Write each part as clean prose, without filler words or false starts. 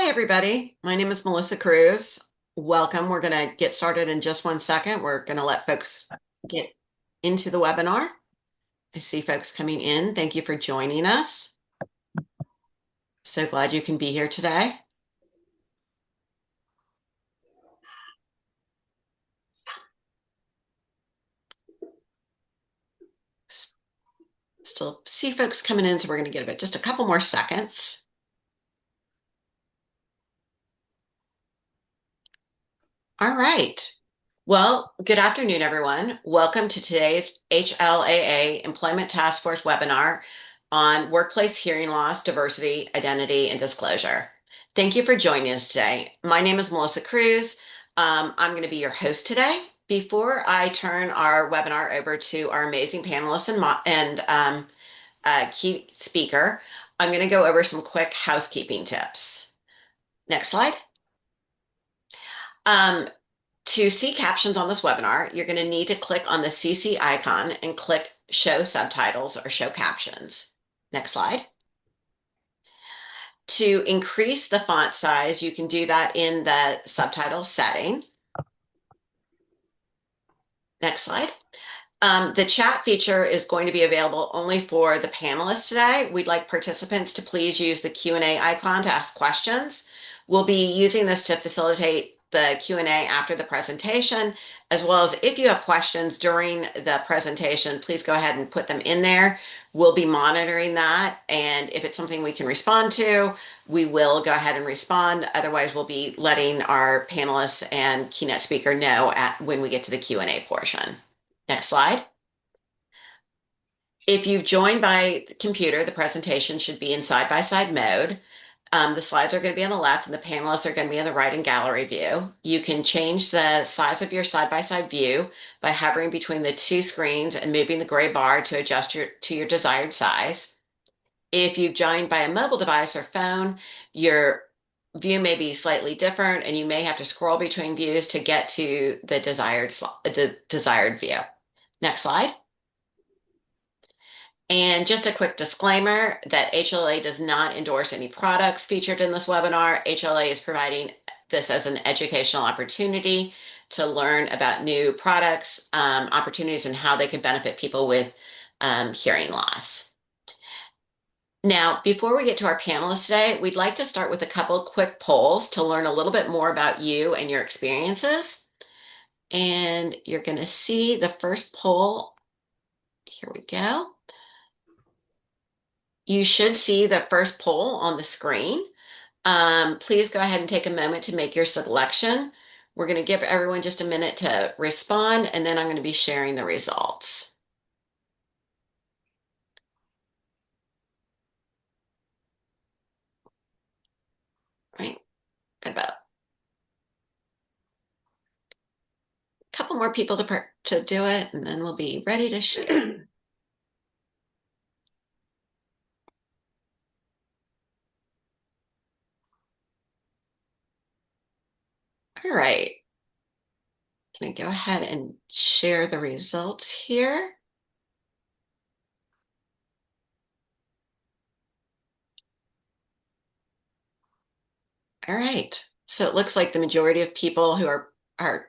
Hi, everybody. My name is Melissa Cruz. Welcome. We're going to get started in just 1 second. We're going to let folks get into the webinar. I see folks coming in. Thank you for joining us. So glad you can be here today. Still see folks coming in, so we're going to give it just a couple more seconds. All right. Well, good afternoon, everyone. Welcome to today's HLAA Employment Task Force webinar on workplace hearing loss, diversity, identity, and disclosure. Thank you for joining us today. My name is Melissa Cruz. I'm going to be your host today. Before I turn our webinar over to our amazing panelists and key speaker, I'm going to go over some quick housekeeping tips. Next slide. To see captions on this webinar, you're going to need to click on the CC icon and click Show Subtitles or Show Captions. Next slide. To increase the font size, you can do that in the subtitle setting. Next slide. The chat feature is going to be available only for the panelists today. We'd like participants to please use the Q&A icon to ask questions. We'll be using this to facilitate the Q&A after the presentation, as well as if you have questions during the presentation, please go ahead and put them in there. We'll be monitoring that, and if it's something we can respond to, we will go ahead and respond. Otherwise, we'll be letting our panelists and keynote speaker know when we get to the Q&A portion. Next slide. If you've joined by computer, the presentation should be in side-by-side mode. The slides are going to be on the left and the panelists are going to be on the right in gallery view. You can change the size of your side-by-side view by hovering between the two screens and moving the gray bar to adjust to your desired size. If you've joined by a mobile device or phone, your view may be slightly different and you may have to scroll between views to get to the desired view. Next slide. And just a quick disclaimer that HLAA does not endorse any products featured in this webinar. HLAA is providing this as an educational opportunity to learn about new products, opportunities, and how they can benefit people with hearing loss. Now, before we get to our panelists today, we'd like to start with a couple quick polls to learn a little bit more about you and your experiences. And you're going to see the first poll. Here we go. You should see the first poll on the screen. Please go ahead and take a moment to make your selection. We're going to give everyone just a minute to respond, and then I'm going to be sharing the results. Right, about a couple more people to do it, and then we'll be ready to share. All right. I'm going to go ahead and share the results here. All right. So it looks like the majority of people who are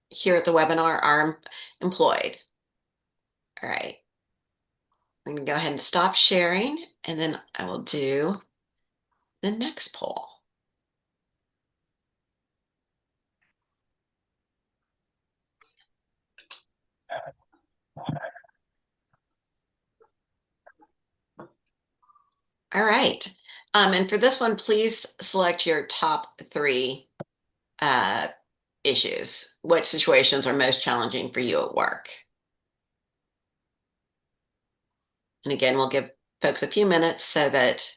here at the webinar are employed. All right. I'm going to go ahead and stop sharing, and then I will do the next poll. All right. And for this one, please select your top three issues. What situations are most challenging for you at work? And again, we'll give folks a few minutes so that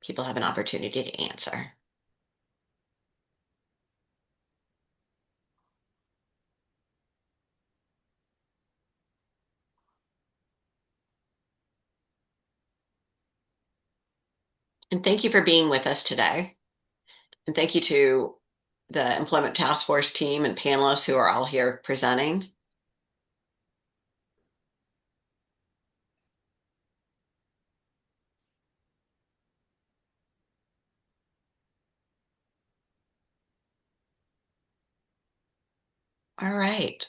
people have an opportunity to answer. And thank you for being with us today. And thank you to the Employment Task Force team and panelists who are all here presenting. All right.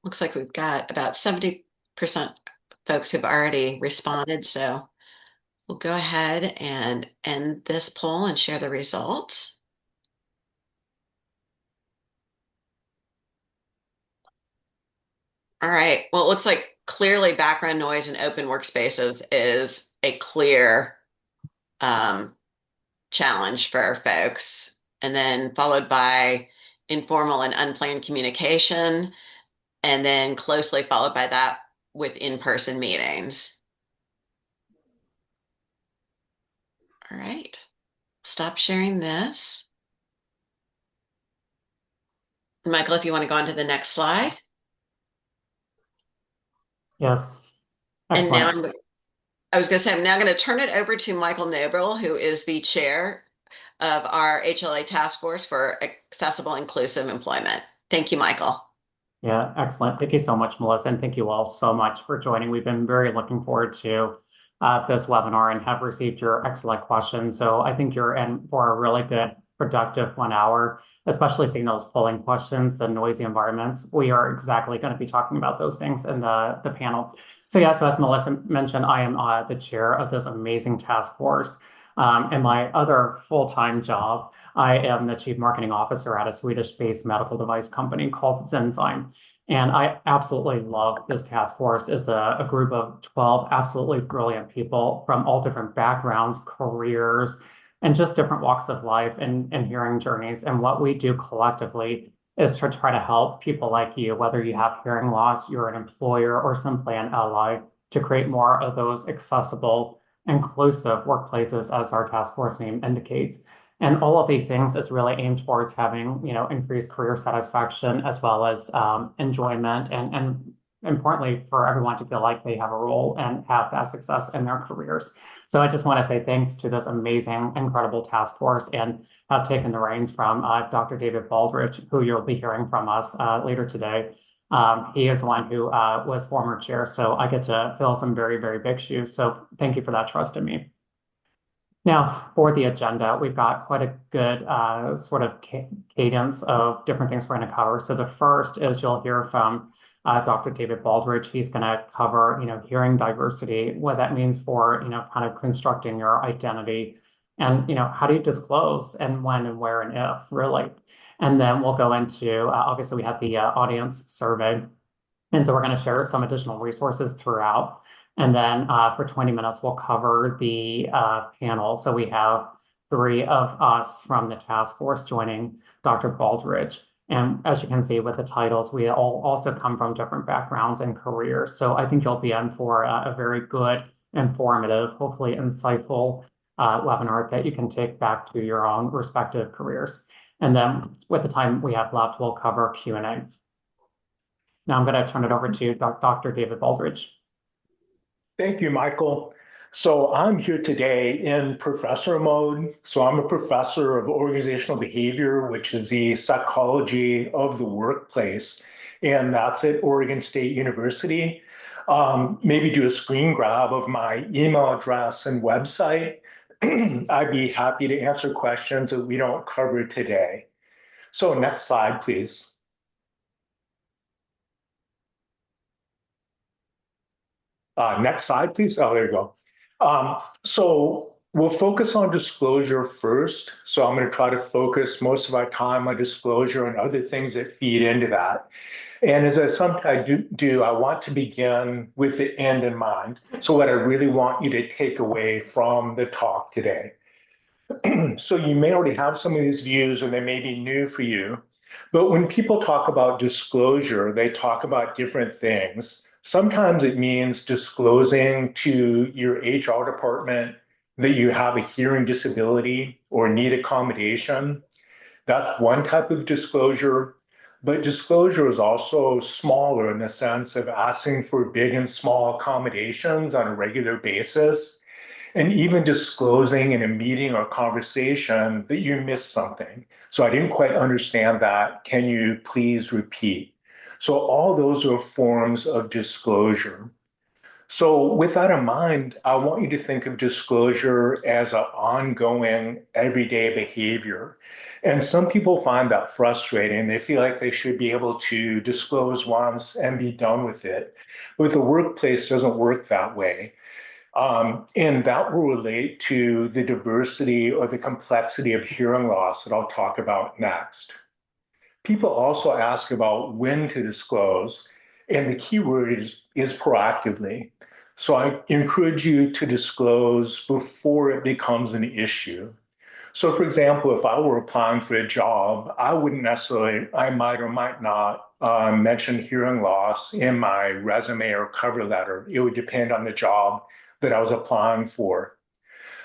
Looks like we've got about 70% folks who've already responded. So we'll go ahead and end this poll and share the results. All right. Well, it looks like clearly background noise in open workspaces is a clear um, challenge for our folks. And then followed by informal and unplanned communication, and then closely followed by that with in-person meetings. All right. Stop sharing this. Michael, if you want to go on to the next slide. Yes, And now excellent. I was going to say, I'm now going to turn it over to Michael Noble, who is the chair of our HLA task force for accessible inclusive employment. Thank you, Michael. Yeah, excellent. Thank you so much, Melissa, and thank you all so much for joining. We've been very looking forward to this webinar and have received your excellent questions. So I think you're in for a really good, productive 1 hour, especially seeing those polling questions, the noisy environments. We are exactly going to be talking about those things in the panel. So yeah, so as Melissa mentioned, I am the chair of this amazing task force. And my other full-time job, I am the chief marketing officer at a Swedish-based medical device company called Zenzyme. And I absolutely love this task force. It's a group of 12 absolutely brilliant people from all different backgrounds, careers, and just different walks of life and hearing journeys. And what we do collectively is to try to help people like you, whether you have hearing loss, you're an employer, or simply an ally, to create more of those accessible, inclusive workplaces, as our task force name indicates. And all of these things is really aimed towards having, increased career satisfaction as well as enjoyment and importantly for everyone to feel like they have a role and have that success in their careers. So I just want to say thanks to this amazing, incredible task force and have taken the reins from Dr. David Baldridge, who you'll be hearing from us later today. He is the one who was former chair, so I get to fill some very, very big shoes. So thank you for that trust in me. Now, for the agenda, we've got quite a good sort of cadence of different things we're going to cover. So the first is you'll hear from Dr. David Baldridge. He's going to cover, hearing diversity, what that means for, kind of constructing your identity, and how do you disclose, and when and where and if, really. And then we'll go into obviously we have the audience survey. And so we're going to share some additional resources throughout. And then for 20 minutes, we'll cover the panel. So we have 3 of us from the task force joining Dr. Baldridge. And as you can see with the titles, we all also come from different backgrounds and careers. So I think you'll be in for a very good, informative, hopefully insightful webinar that you can take back to your own respective careers. And then with the time we have left, we'll cover Q&A. Now I'm going to turn it over to Dr. David Baldridge. Thank you, Michael. So I'm here today in professor mode. So I'm a professor of organizational behavior, which is the psychology of the workplace, and that's at Oregon State University. Maybe do a screen grab of my email address and website. I'd be happy to answer questions that we don't cover today. So next slide, please. Next slide, please. Oh, there you go. So we'll focus on disclosure first. So I'm going to try to focus most of our time on disclosure and other things that feed into that. And as I sometimes do, I want to begin with the end in mind. So what I really want you to take away from the talk today. So you may already have some of these views or they may be new for you. But when people talk about disclosure, they talk about different things. Sometimes it means disclosing to your HR department that you have a hearing disability or need accommodation. That's one type of disclosure. But disclosure is also smaller in the sense of asking for big and small accommodations on a regular basis, and even disclosing in a meeting or conversation that you missed something. So I didn't quite understand that. Can you please repeat? So all those are forms of disclosure. So with that in mind, I want you to think of disclosure as an ongoing everyday behavior. And some people find that frustrating. They feel like they should be able to disclose once and be done with it. But the workplace doesn't work that way. And that will relate to the diversity or the complexity of hearing loss that I'll talk about next. People also ask about when to disclose, and the key word is proactively. So I encourage you to disclose before it becomes an issue. So, for example, if I were applying for a job, I wouldn't necessarily, I might or might not mention hearing loss in my resume or cover letter. It would depend on the job that I was applying for.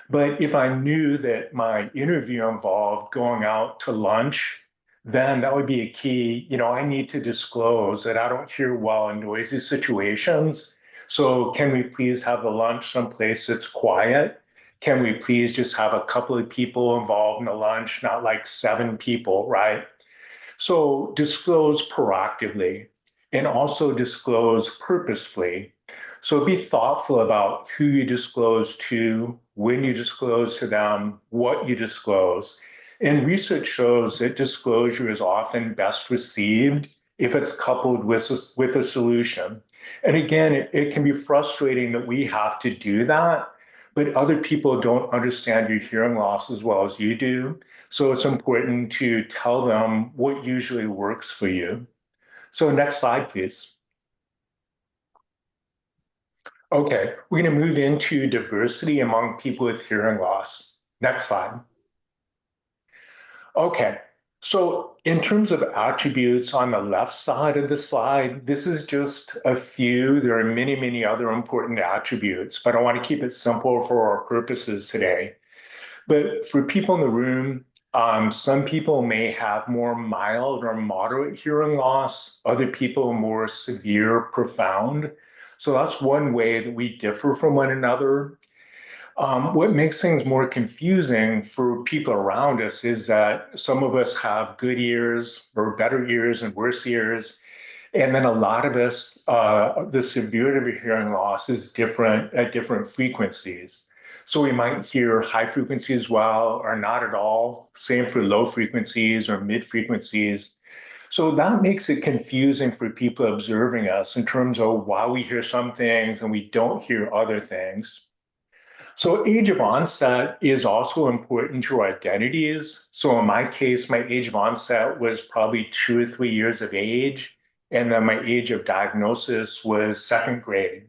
But if I knew that my interview involved going out to lunch, then that would be a key. I need to disclose that I don't hear well in noisy situations. So can we please have the lunch someplace that's quiet? Can we please just have a couple of people involved in the lunch, not like 7 people, right? So disclose proactively and also disclose purposefully. So be thoughtful about who you disclose to, when you disclose to them, what you disclose. And research shows that disclosure is often best received if it's coupled with a solution. And again, it can be frustrating that we have to do that, but other people don't understand your hearing loss as well as you do. So it's important to tell them what usually works for you. So next slide, please. Okay, we're going to move into diversity among people with hearing loss. Next slide. Okay, so in terms of attributes on the left side of the slide, this is just a few. There are many, many other important attributes, but I want to keep it simple for our purposes today. But for people in the room, some people may have more mild or moderate hearing loss, other people more severe, profound. So that's one way that we differ from one another. What makes things more confusing for people around us is that some of us have good ears or better ears and worse ears. And then a lot of us, the severity of hearing loss is different at different frequencies. So we might hear high frequencies well or not at all. Same for low frequencies or mid frequencies. So that makes it confusing for people observing us in terms of why we hear some things and we don't hear other things. So age of onset is also important to our identities. So in my case, my age of onset was probably 2 or 3 years of age. And then my age of diagnosis was second grade.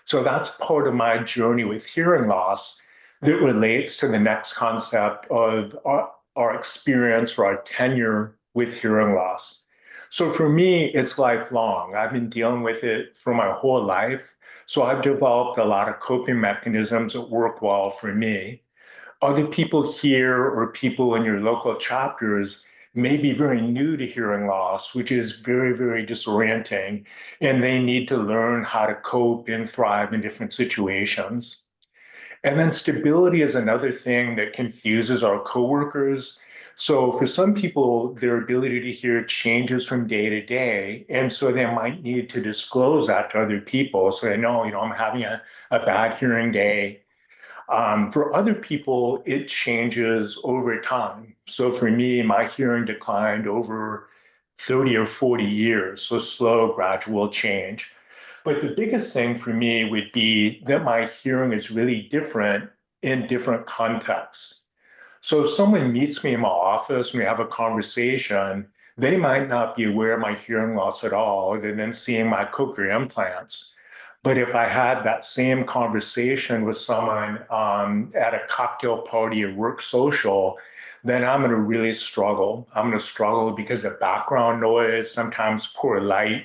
So that's part of my journey with hearing loss that relates to the next concept of our experience or our tenure with hearing loss. So for me, it's lifelong. I've been dealing with it for my whole life. So I've developed a lot of coping mechanisms that work well for me. Other people here or people in your local chapters may be very new to hearing loss, which is very, very disorienting, and they need to learn how to cope and thrive in different situations. And then stability is another thing that confuses our coworkers. So for some people, their ability to hear changes from day to day. And so they might need to disclose that to other people. So they know, I'm having a bad hearing day. For other people, it changes over time. So for me, my hearing declined over 30 or 40 years, so slow, gradual change. But the biggest thing for me would be that my hearing is really different in different contexts. So if someone meets me in my office and we have a conversation, they might not be aware of my hearing loss at all, other than seeing my cochlear implants. But if I had that same conversation with someone at a cocktail party or work social, then I'm going to really struggle. I'm going to struggle because of background noise, sometimes poor light,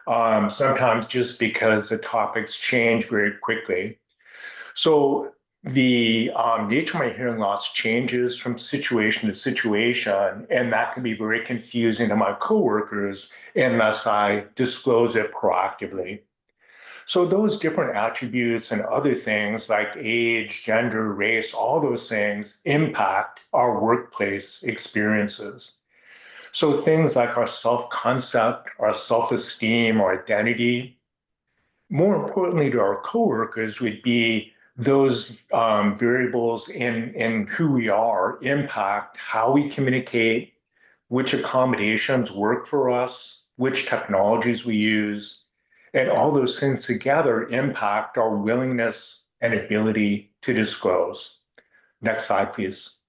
sometimes just because the topics change very quickly. So the nature of my hearing loss changes from situation to situation, and that can be very confusing to my coworkers unless I disclose it proactively. So those different attributes and other things like age, gender, race, all those things impact our workplace experiences. So things like our self-concept, our self-esteem, our identity, more importantly to our coworkers would be those variables in who we are impact how we communicate, which accommodations work for us, which technologies we use, and all those things together impact our willingness and ability to disclose. Next slide, please.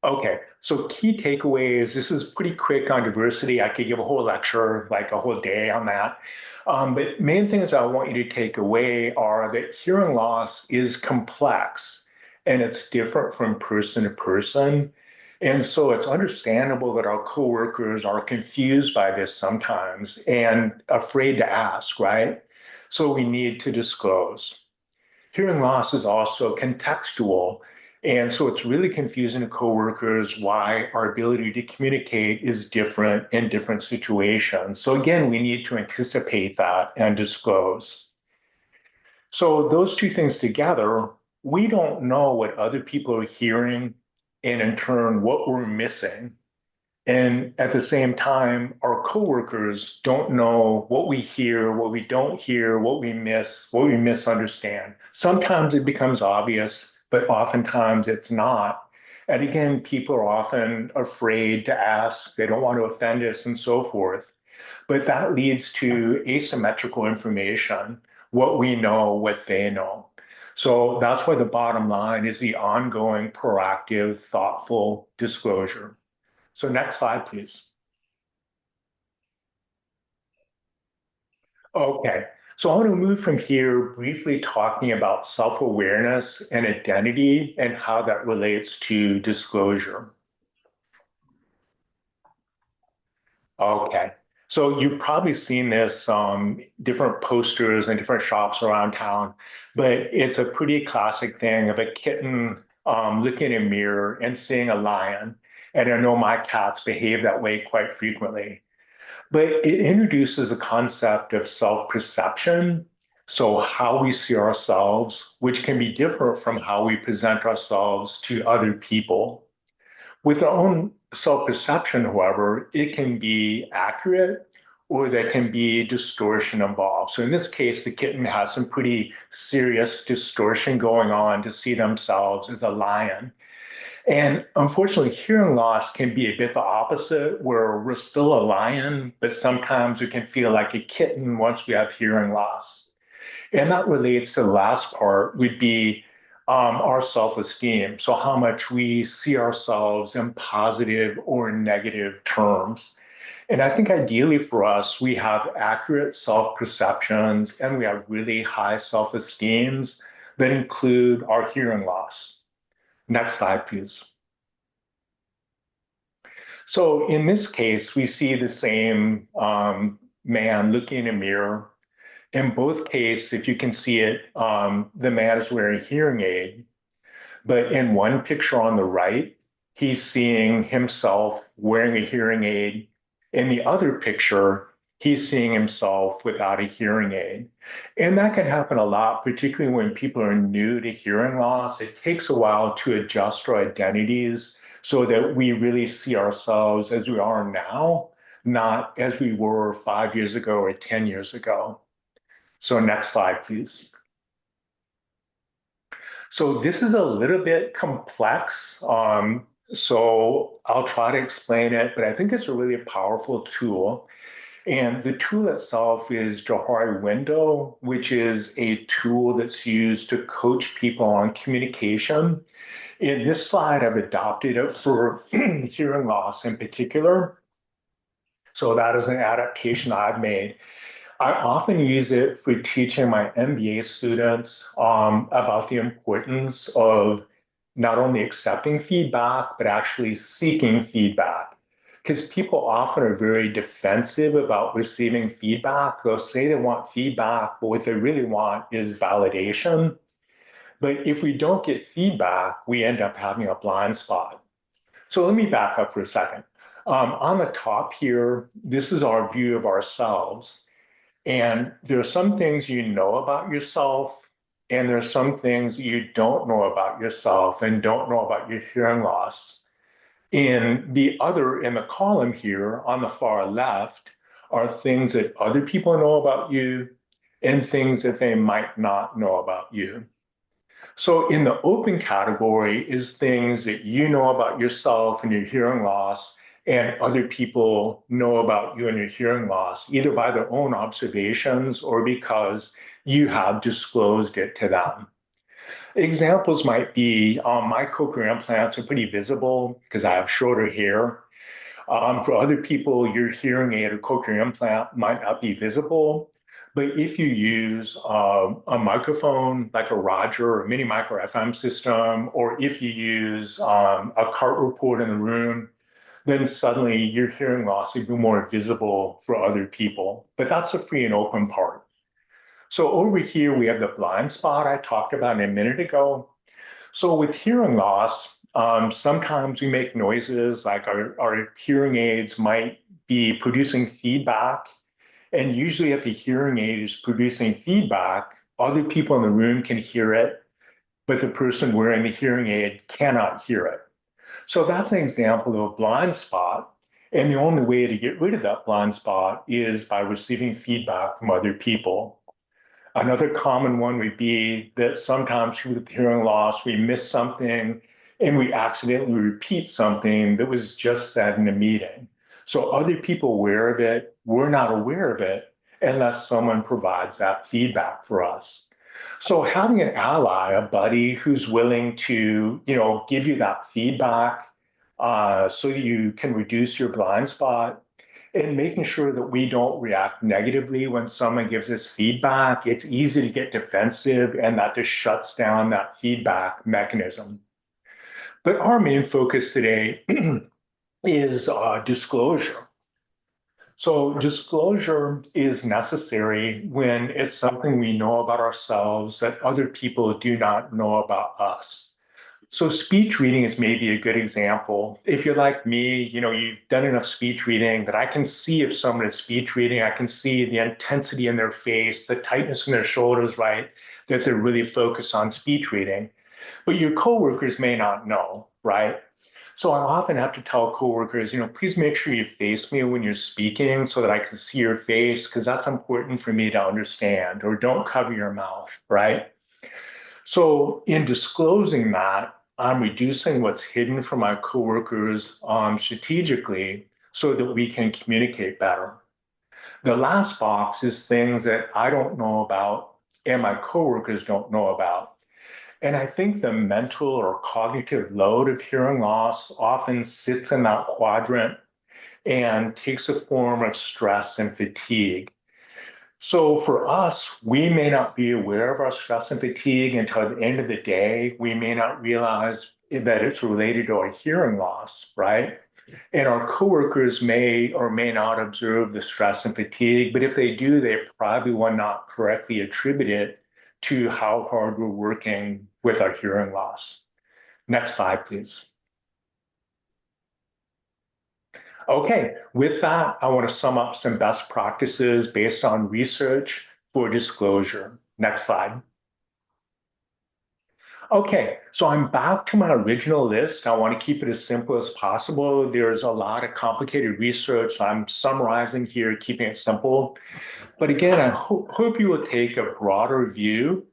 Okay, so key takeaways. This is pretty quick on diversity. I could give a whole lecture, like a whole day on that. But main things I want you to take away are that hearing loss is complex and it's different from person to person. And so it's understandable that our coworkers are confused by this sometimes and afraid to ask, right? So we need to disclose. Hearing loss is also contextual. And so it's really confusing to coworkers why our ability to communicate is different in different situations. So again, we need to anticipate that and disclose. So those two things together, we don't know what other people are hearing and in turn what we're missing. And at the same time, our coworkers don't know what we hear, what we don't hear, what we miss, what we misunderstand. Sometimes it becomes obvious, but oftentimes it's not. And again, people are often afraid to ask, they don't want to offend us, and so forth. But that leads to asymmetrical information, what we know, what they know. So that's why the bottom line is the ongoing, proactive, thoughtful disclosure. So next slide, please. Okay, so I want to move from here briefly talking about self-awareness and identity and how that relates to disclosure. Okay, so you've probably seen this different posters and different shops around town, but it's a pretty classic thing of a kitten looking in a mirror and seeing a lion. And I know my cats behave that way quite frequently. But it introduces a concept of self-perception. So how we see ourselves, which can be different from how we present ourselves to other people. With our own self-perception, however, it can be accurate or there can be distortion involved. So in this case, the kitten has some pretty serious distortion going on to see themselves as a lion. And unfortunately, hearing loss can be a bit the opposite, where we're still a lion, but sometimes we can feel like a kitten once we have hearing loss. And that relates to the last part, would be our self-esteem. So how much we see ourselves in positive or negative terms. And I think ideally for us, we have accurate self-perceptions and we have really high self-esteems that include our hearing loss. Next slide, please. So in this case, we see the same man looking in a mirror. In both cases, if you can see it, the man is wearing a hearing aid. But in one picture on the right, he's seeing himself wearing a hearing aid. In the other picture, he's seeing himself without a hearing aid. And that can happen a lot, particularly when people are new to hearing loss. It takes a while to adjust our identities so that we really see ourselves as we are now, not as we were 5 years ago or 10 years ago. So next slide, please. So this is a little bit complex. So I'll try to explain it, but I think it's a really powerful tool. And the tool itself is Johari Window, which is a tool that's used to coach people on communication. In this slide, I've adopted it for hearing loss in particular. So that is an adaptation I've made. I often use it for teaching my MBA students about the importance of not only accepting feedback, but actually seeking feedback. Because people often are very defensive about receiving feedback. They'll say they want feedback, but what they really want is validation. But if we don't get feedback, we end up having a blind spot. So let me back up for a second. On the top here, this is our view of ourselves. And there are some things you know about yourself, and there are some things you don't know about yourself and don't know about your hearing loss. In the column here on the far left are things that other people know about you and things that they might not know about you. So in the open category is things that you know about yourself and your hearing loss, and other people know about you and your hearing loss, either by their own observations or because you have disclosed it to them. Examples might be my cochlear implants are pretty visible because I have shorter hair. For other people, your hearing aid or cochlear implant might not be visible. But if you use a microphone like a Roger or mini micro FM system, or if you use a cart report in the room, then suddenly your hearing loss will be more visible for other people. But that's the free and open part. So over here, we have the blind spot I talked about a minute ago. So with hearing loss, sometimes we make noises like our hearing aids might be producing feedback. And usually if the hearing aid is producing feedback, other people in the room can hear it, but the person wearing the hearing aid cannot hear it. So that's an example of a blind spot. And the only way to get rid of that blind spot is by receiving feedback from other people. Another common one would be that sometimes with hearing loss, we miss something and we accidentally repeat something that was just said in a meeting. So other people aware of it, we're not aware of it unless someone provides that feedback for us. So having an ally, a buddy who's willing to, give you that feedback so you can reduce your blind spot and making sure that we don't react negatively when someone gives us feedback. It's easy to get defensive, and that just shuts down that feedback mechanism. But our main focus today is disclosure. So, disclosure is necessary when it's something we know about ourselves that other people do not know about us. So speech reading is maybe a good example. If you're like me, you've done enough speech reading that I can see if someone is speech reading, I can see the intensity in their face, the tightness in their shoulders, right? That they're really focused on speech reading. But your coworkers may not know, right? So I often have to tell coworkers, please make sure you face me when you're speaking so that I can see your face, because that's important for me to understand, or don't cover your mouth, right? So in disclosing that, I'm reducing what's hidden from my coworkers strategically so that we can communicate better. The last box is things that I don't know about and my coworkers don't know about. And I think the mental or cognitive load of hearing loss often sits in that quadrant and takes the form of stress and fatigue. So for us, we may not be aware of our stress and fatigue until the end of the day. We may not realize that it's related to our hearing loss, right? And our coworkers may or may not observe the stress and fatigue, but if they do, they probably will not correctly attribute it to how hard we're working with our hearing loss. Next slide, please. Okay, with that, I want to sum up some best practices based on research for disclosure. Next slide. Okay, so I'm back to my original list. I want to keep it as simple as possible. There's a lot of complicated research. So I'm summarizing here, keeping it simple. But again, I hope you will take a broader view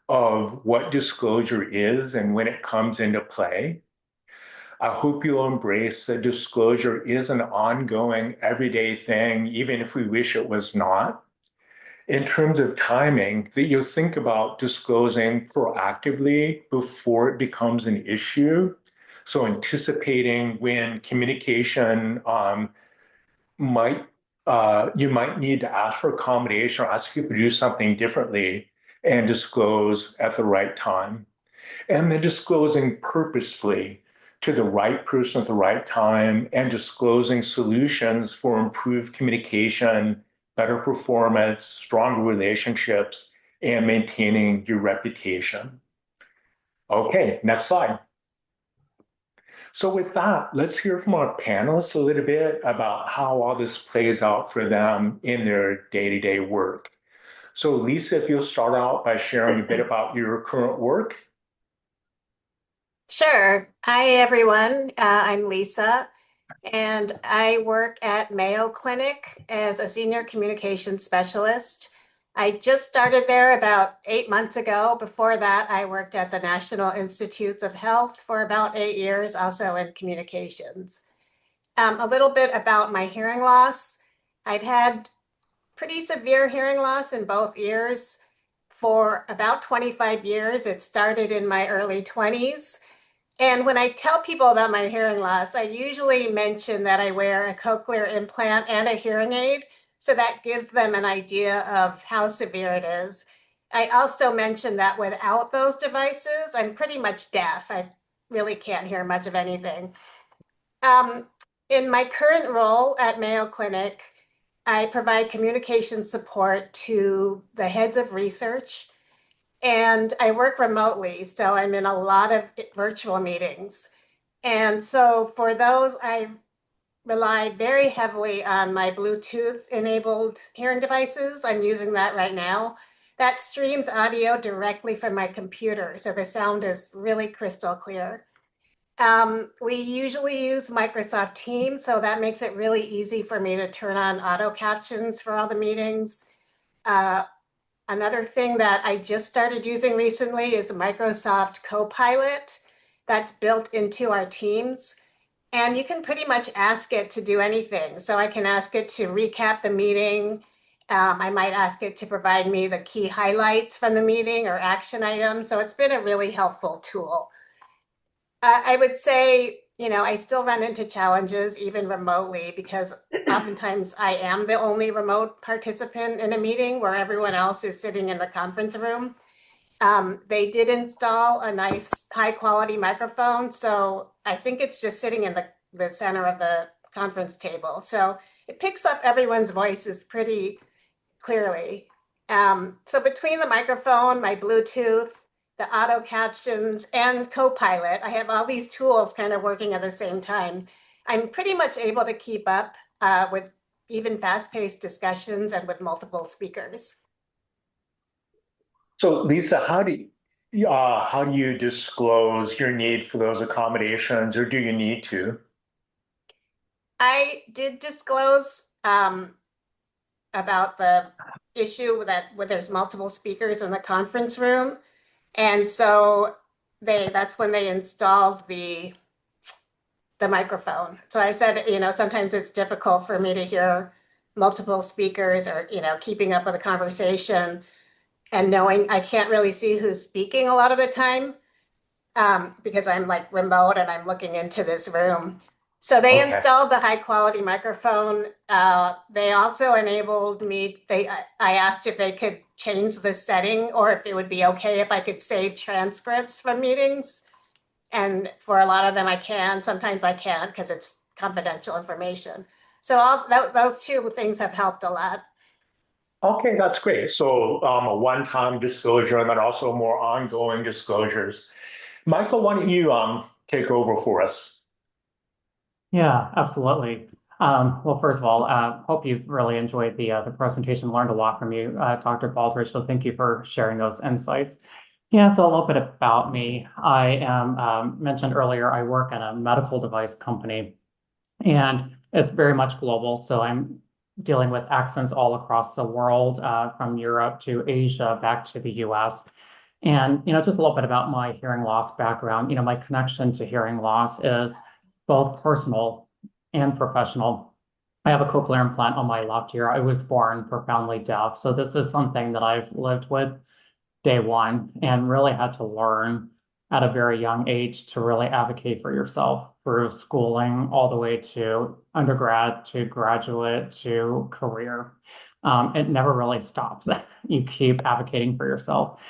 of what disclosure is and when it comes into play. I hope you'll embrace that disclosure is an ongoing, everyday thing, even if we wish it was not. In terms of timing, that you'll think about disclosing proactively before it becomes an issue. So anticipating when communication might you might need to ask for accommodation or ask people to do something differently and disclose at the right time. And then disclosing purposefully to the right person at the right time and disclosing solutions for improved communication, better performance, stronger relationships, and maintaining your reputation. Okay, next slide. So with that, let's hear from our panelists a little bit about how all this plays out for them in their day-to-day work. So Lisa, if you'll start out by sharing a bit about your current work. Sure. Hi, everyone. I'm Lisa, and I work at Mayo Clinic as a senior communications specialist. I just started there about 8 months ago. Before that, I worked at the National Institutes of Health for about 8 years, also in communications. A little bit about my hearing loss. I've had pretty severe hearing loss in both ears for about 25 years. It started in my early 20s. And when I tell people about my hearing loss, I usually mention that I wear a cochlear implant and a hearing aid. So that gives them an idea of how severe it is. I also mention that without those devices, I'm pretty much deaf. I really can't hear much of anything. Um, in my current role at Mayo Clinic, I provide communication support to the heads of research, and I work remotely. So I'm in a lot of virtual meetings. And so for those, I rely very heavily on my Bluetooth enabled hearing devices. I'm using that right now. That streams audio directly from my computer. So the sound is really crystal clear. We usually use Microsoft Teams, so that makes it really easy for me to turn on auto captions for all the meetings. Uh, Another thing that I just started using recently is Microsoft Copilot that's built into our Teams. And you can pretty much ask it to do anything. So I can ask it to recap the meeting. I might ask it to provide me the key highlights from the meeting or action items. So it's been a really helpful tool. I would say, I still run into challenges even remotely because oftentimes I am the only remote participant in a meeting where everyone else is sitting in the conference room. They did install a nice high quality microphone, so I think it's just sitting in the center of the conference table. So it picks up everyone's voices pretty clearly. So between the microphone, my Bluetooth, the auto captions, and Copilot, I have all these tools kind of working at the same time. I'm pretty much able to keep up with even fast-paced discussions and with multiple speakers. So Lisa, how do you disclose your need for those accommodations, or do you need to? I did disclose about the issue that where there's multiple speakers in the conference room. And so that's when they installed the microphone. So I said, sometimes it's difficult for me to hear multiple speakers or, keeping up with a conversation and knowing I can't really see who's speaking a lot of the time because I'm like remote and I'm looking into this room. So they Okay. installed the high quality microphone. They also enabled me, I asked if they could change the setting or if it would be okay if I could save transcripts from meetings. And for a lot of them, I can. Sometimes I can't because it's confidential information. So those two things have helped a lot. Okay, that's great. So a one-time disclosure and then also more ongoing disclosures. Michael, why don't you take over for us? Yeah, absolutely. Well, first of all, hope you've really enjoyed the presentation, learned a lot from you, Dr. Baldridge. So thank you for sharing those insights. Yeah, so a little bit about me. I am mentioned earlier, I work at a medical device company, and it's very much global. So I'm dealing with accents all across the world, from Europe to Asia, back to the US. And, just a little bit about my hearing loss background. My connection to hearing loss is both personal and professional. I have a cochlear implant on my left ear. I was born profoundly deaf. So this is something that I've lived with day one and really had to learn at a very young age to really advocate for yourself through schooling all the way to undergrad to graduate to career. It never really stops. You keep advocating for yourself.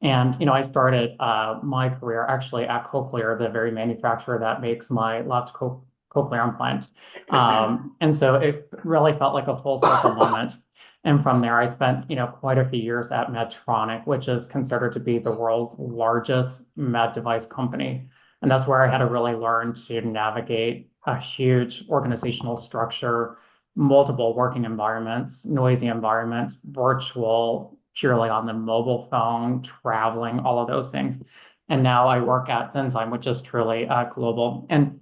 And, I started my career actually at Cochlear, the very manufacturer that makes my left cochlear implant. And so it really felt like a full circle moment. And from there, I spent, quite a few years at Medtronic, which is considered to be the world's largest med device company. And that's where I had to really learn to navigate a huge organizational structure, multiple working environments, noisy environments, virtual, purely on the mobile phone, traveling, all of those things. And now I work at Zenzyme, which is truly global. And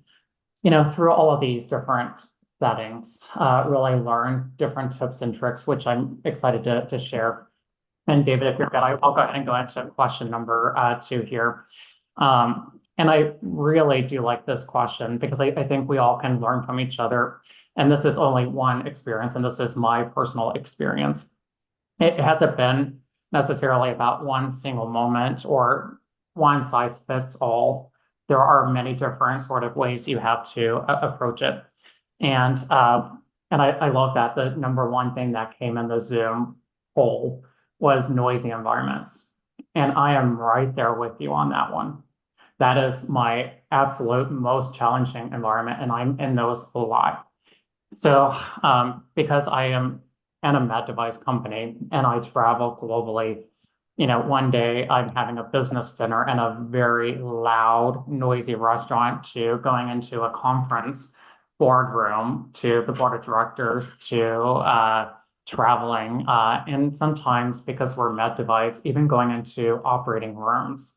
through all of these different settings, really learn different tips and tricks, which I'm excited to share. And David, if you're good, I'll go ahead and go into question number 2 here. And I really do like this question because I think we all can learn from each other. And this is only one experience, and this is my personal experience. It hasn't been necessarily about one single moment or one size fits all. There are many different sort of ways you have to approach it. And I love that the number one thing that came in the Zoom poll was noisy environments. And I am right there with you on that one. That is my absolute most challenging environment, and I'm in those a lot. So, because I am in a med device company and I travel globally, one day I'm having a business dinner in a very loud, noisy restaurant to going into a conference boardroom to the board of directors to traveling, and sometimes because we're med device, even going into operating rooms,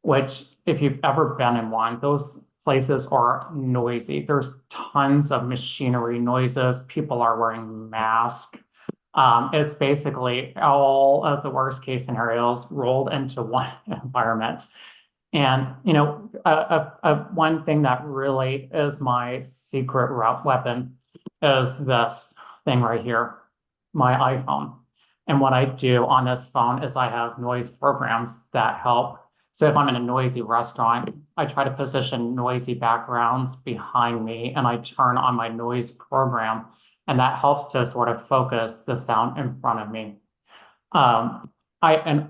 which if you've ever been in one, those places are noisy. There's tons of machinery noises. People are wearing masks. It's basically all of the worst case scenarios rolled into one environment. And, one thing that really is my secret weapon is this thing right here, my iPhone. And what I do on this phone is I have noise programs that help. So if I'm in a noisy restaurant, I try to position noisy backgrounds behind me and I turn on my noise program, and that helps to sort of focus the sound in front of me. And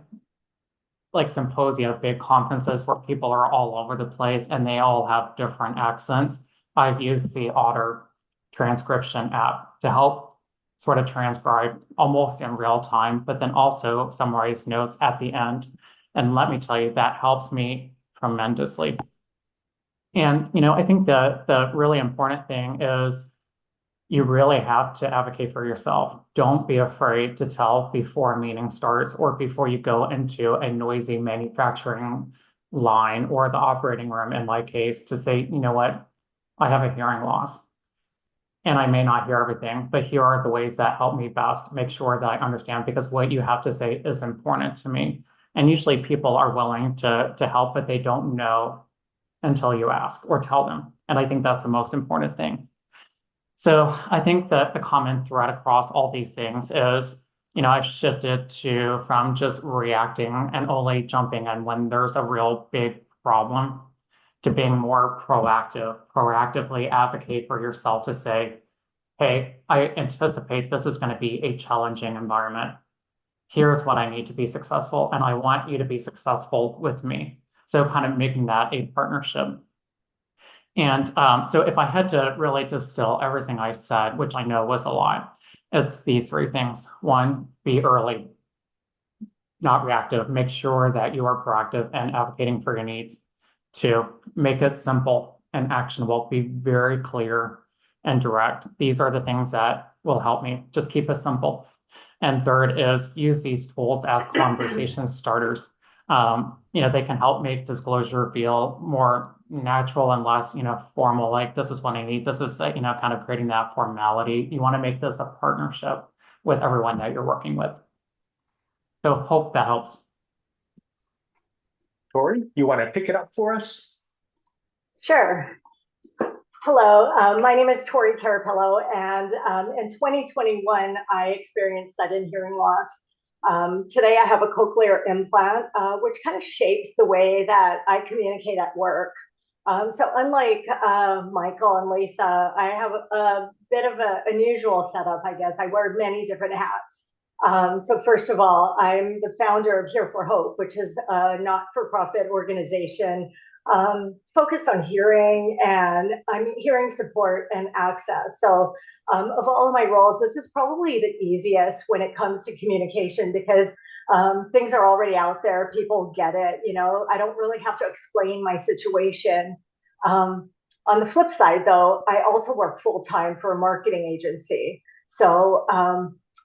like symposia, big conferences where people are all over the place and they all have different accents. I've used the Otter transcription app to help sort of transcribe almost in real time, but then also summarize notes at the end. And let me tell you, that helps me tremendously. And, I think the really important thing is you really have to advocate for yourself. Don't be afraid to tell before a meeting starts or before you go into a noisy manufacturing line or the operating room, in my case, to say, you know what, I have a hearing loss and I may not hear everything, but here are the ways that help me best make sure that I understand, because what you have to say is important to me. And usually people are willing to help, but they don't know until you ask or tell them. And I think that's the most important thing. So I think that the common thread across all these things is, I've shifted from just reacting and only jumping in when there's a real big problem to being more proactively advocate for yourself to say, hey, I anticipate this is going to be a challenging environment. Here's what I need to be successful, and I want you to be successful with me. So kind of making that a partnership. And so if I had to really distill everything I said, which I know was a lot, it's these 3 things. 1, be early, not reactive. Make sure that you are proactive and advocating for your needs. 2, make it simple and actionable. Be very clear and direct. These are the things that will help me. Just keep it simple. And 3rd is use these tools as conversation starters. They can help make disclosure feel more natural and less, formal, like this is what I need. This is, kind of creating that formality. You want to make this a partnership with everyone that you're working with. So hope that helps. Tori, you want to pick it up for us? Sure. Hello, my name is Tori Carapelho, and in 2021, I experienced sudden hearing loss. Today, I have a cochlear implant, which kind of shapes the way that I communicate at work. So unlike Michael and Lisa, I have a bit of an unusual setup, I guess. I wear many different hats. So first of all, I'm the founder of Here for Hope, which is a not-for-profit organization focused on hearing and hearing support and access. So of all of my roles, this is probably the easiest when it comes to communication because things are already out there. People get it. I don't really have to explain my situation. On the flip side, though, I also work full time for a marketing agency. So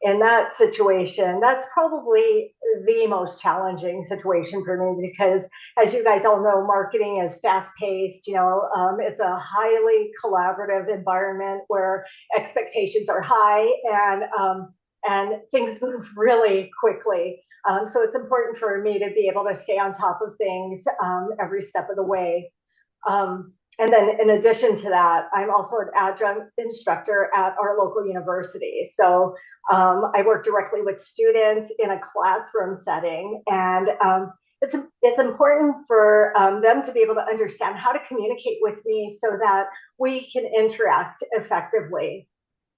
in that situation, that's probably the most challenging situation for me because, as you guys all know, marketing is fast paced. It's a highly collaborative environment where expectations are high and things move really quickly. So it's important for me to be able to stay on top of things every step of the way. And then in addition to that, I'm also an adjunct instructor at our local university. So I work directly with students in a classroom setting. And it's important for them to be able to understand how to communicate with me so that we can interact effectively.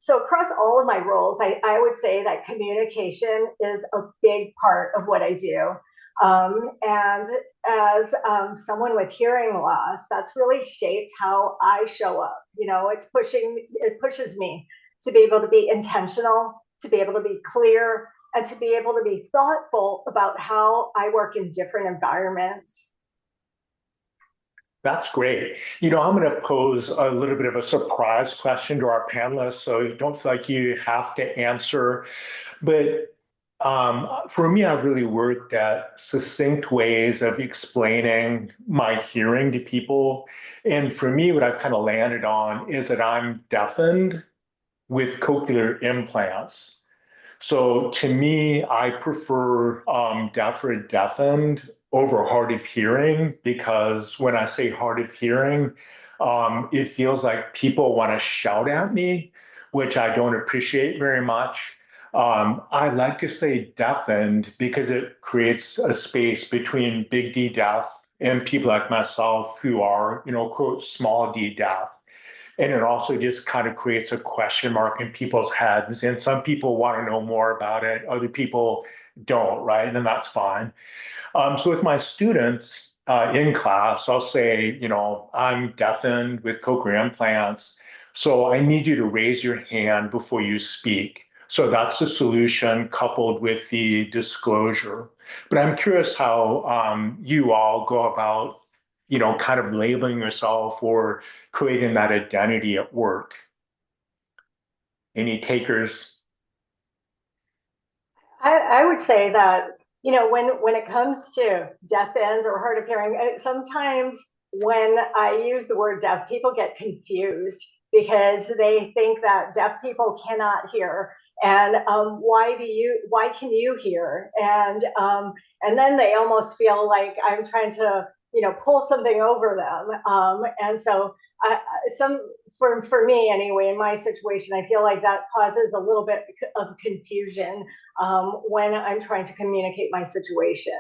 So across all of my roles, I would say that communication is a big part of what I do. And as someone with hearing loss, that's really shaped how I show up. It pushes me to be able to be intentional, to be able to be clear, and to be able to be thoughtful about how I work in different environments. That's great. I'm going to pose a little bit of a surprise question to our panelists, so you don't feel like you have to answer. But for me, I've really worked at succinct ways of explaining my hearing to people. And for me, what I've kind of landed on is that I'm deafened with cochlear implants. So to me, I prefer deaf or deafened over hard of hearing because when I say hard of hearing, it feels like people want to shout at me, which I don't appreciate very much. I like to say deafened because it creates a space between big D deaf and people like myself who are, quote, small d deaf. And it also just kind of creates a question mark in people's heads. And some people want to know more about it, other people don't, right? And that's fine. So with my students in class, I'll say, I'm deafened with cochlear implants. So I need you to raise your hand before you speak. So that's the solution coupled with the disclosure. But I'm curious how you all go about, kind of labeling yourself or creating that identity at work. Any takers? I would say that, when it comes to deaf ends or hard of hearing, sometimes when I use the word deaf, people get confused because they think that deaf people cannot hear. And why can you hear? And then they almost feel like I'm trying to, pull something over them. And so some for me anyway, in my situation, I feel like that causes a little bit of confusion when I'm trying to communicate my situation.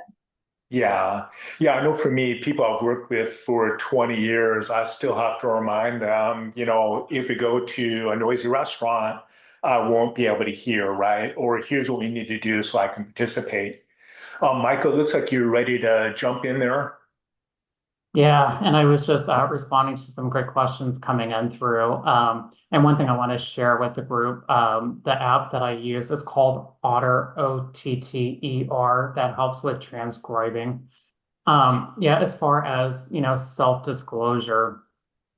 Yeah. Yeah. I know for me, people I've worked with for 20 years, I still have to remind them, if we go to a noisy restaurant, I won't be able to hear, right? Or here's what we need to do so I can participate. Michael, looks like you're ready to jump in there. Yeah, and I was just responding to some great questions coming in through. And one thing I want to share with the group, the app that I use is called Otter, Otter, that helps with transcribing. Yeah, as far as, self-disclosure,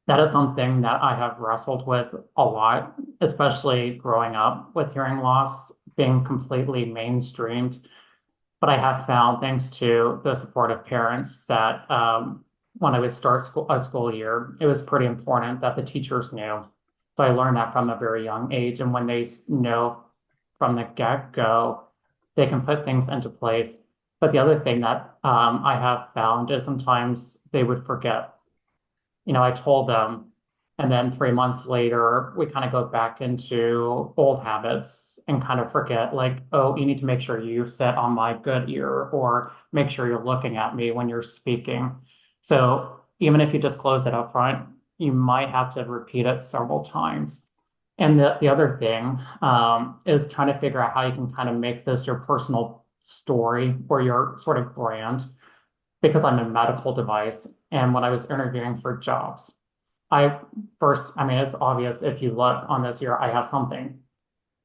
that is something that I have wrestled with a lot, especially growing up with hearing loss being completely mainstreamed. But I have found, thanks to the support of parents, that when I would start a school year, it was pretty important that the teachers knew. So I learned that from a very young age. And when they know from the get-go, they can put things into place. But the other thing that I have found is sometimes they would forget. I told them, and then 3 months later, we kind of go back into old habits and kind of forget, like, oh, you need to make sure you sit on my good ear or make sure you're looking at me when you're speaking. So even if you disclose it up front, you might have to repeat it several times. And the other thing is trying to figure out how you can kind of make this your personal story or your sort of brand, because I'm a medical device. And when I was interviewing for jobs, I mean, it's obvious if you look on this year, I have something,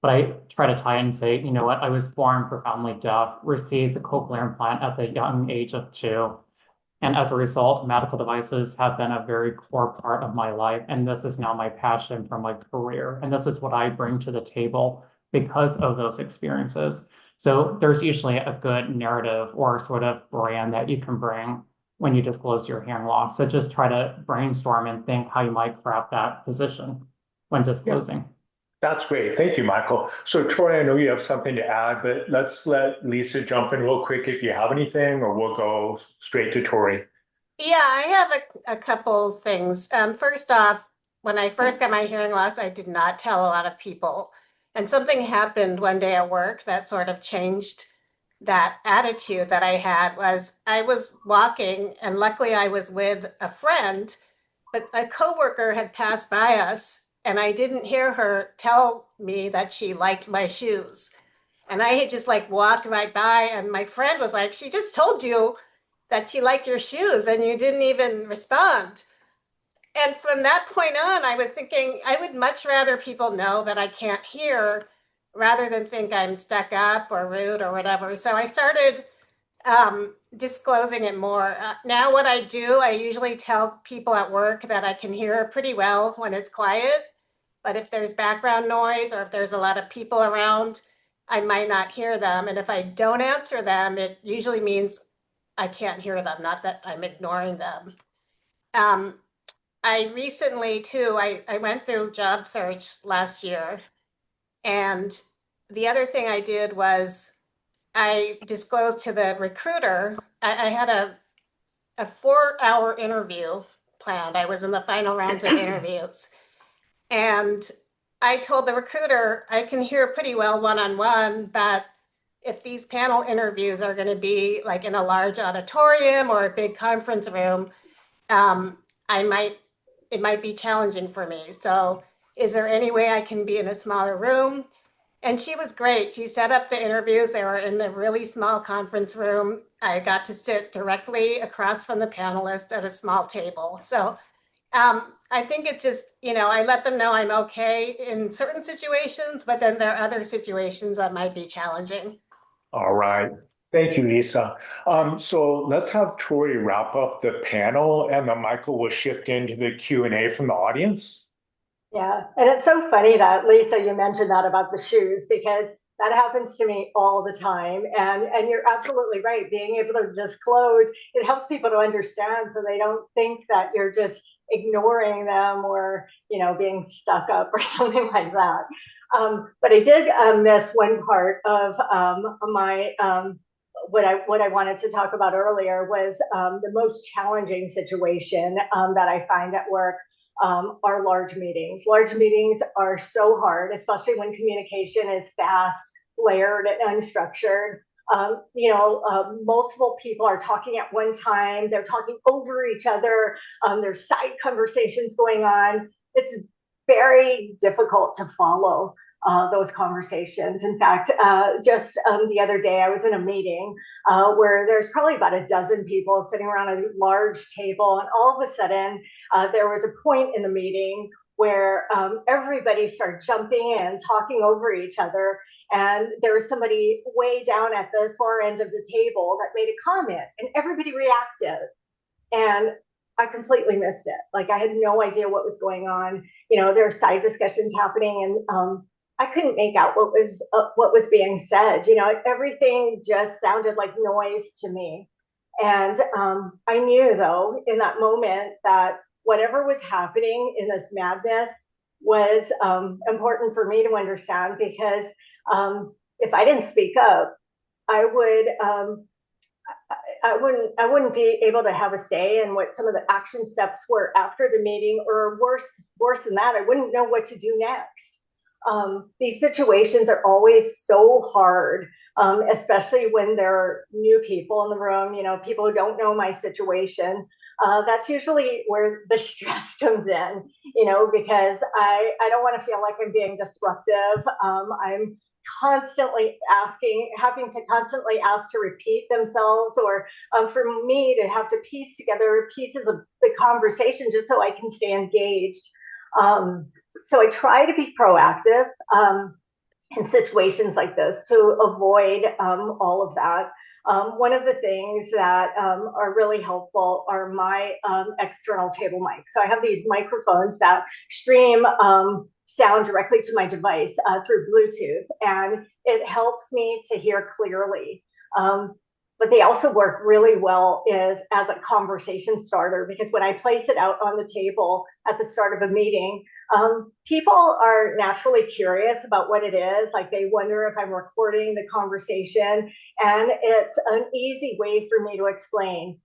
but I try to tie in and say, you know what, I was born profoundly deaf, received the cochlear implant at the young age of 2. And as a result, medical devices have been a very core part of my life. And this is now my passion for my career. And this is what I bring to the table because of those experiences. So there's usually a good narrative or sort of brand that you can bring when you disclose your hearing loss. So just try to brainstorm and think how you might craft that position when disclosing. That's great. Thank you, Michael. So, Troy, I know you have something to add, but let's let Lisa jump in real quick if you have anything, or we'll go straight to Tori. Yeah, I have a couple things. First off, when I first got my hearing loss, I did not tell a lot of people. And something happened one day at work that sort of changed that attitude that I had. Was I was walking, and luckily I was with a friend, but a coworker had passed by us, and I didn't hear her tell me that she liked my shoes. And I had just like walked right by, and my friend was like, "She just told you that she liked your shoes and you didn't even respond." And from that point on, I was thinking I would much rather people know that I can't hear rather than think I'm stuck up or rude or whatever. So I started disclosing it more. Now, what I do, I usually tell people at work that I can hear pretty well when it's quiet. But if there's background noise or if there's a lot of people around, I might not hear them. And if I don't answer them, it usually means I can't hear them, not that I'm ignoring them. Um, I recently, too, I went through job search last year. And the other thing I did was I disclosed to the recruiter, I had a 4-hour interview planned. I was in the final rounds of interviews. And I told the recruiter, I can hear pretty well one-on-one, but if these panel interviews are going to be like in a large auditorium or a big conference room, um, it might be challenging for me. So is there any way I can be in a smaller room? And she was great. She set up the interviews. They were in the really small conference room. I got to sit directly across from the panelists at a small table. So I think it's just, I let them know I'm okay in certain situations, but then there are other situations that might be challenging. All right. Thank you, Lisa. So let's have Tori wrap up the panel, and then Michael will shift into the Q&A from the audience. Yeah, and it's so funny that Lisa, you mentioned that about the shoes, because that happens to me all the time. And you're absolutely right. Being able to disclose, it helps people to understand so they don't think that you're just ignoring them or, being stuck up or something like that. But I did miss one part of my what I wanted to talk about earlier was the most challenging situation that I find at work are large meetings. Large meetings are so hard, especially when communication is fast, layered, and unstructured. Multiple people are talking at one time. They're talking over each other. There's side conversations going on. It's very difficult to follow those conversations. In fact, just the other day, I was in a meeting where there's probably about a dozen people sitting around a large table, and all of a sudden, there was a point in the meeting where everybody started jumping in, talking over each other, and there was somebody way down at the far end of the table that made a comment, and everybody reacted. And I completely missed it. Like, I had no idea what was going on. There were side discussions happening, and I couldn't make out what was being said. Everything just sounded like noise to me. And I knew, though, in that moment that whatever was happening in this madness was important for me to understand, because if I didn't speak up, I wouldn't be able to have a say in what some of the action steps were after the meeting, or worse than that, I wouldn't know what to do next. These situations are always so hard, especially when there are new people in the room, people who don't know my situation. That's usually where the stress comes in, because I don't want to feel like I'm being disruptive. I'm constantly having to constantly ask to repeat themselves, or for me to have to piece together pieces of the conversation just so I can stay engaged. So I try to be proactive in situations like this to avoid all of that. One of the things that are really helpful are my external table mics. So I have these microphones that stream sound directly to my device through Bluetooth, and it helps me to hear clearly. But they also work really well as a conversation starter, because when I place it out on the table at the start of a meeting, people are naturally curious about what it is. Like, they wonder if I'm recording the conversation, and it's an easy way for me to explain,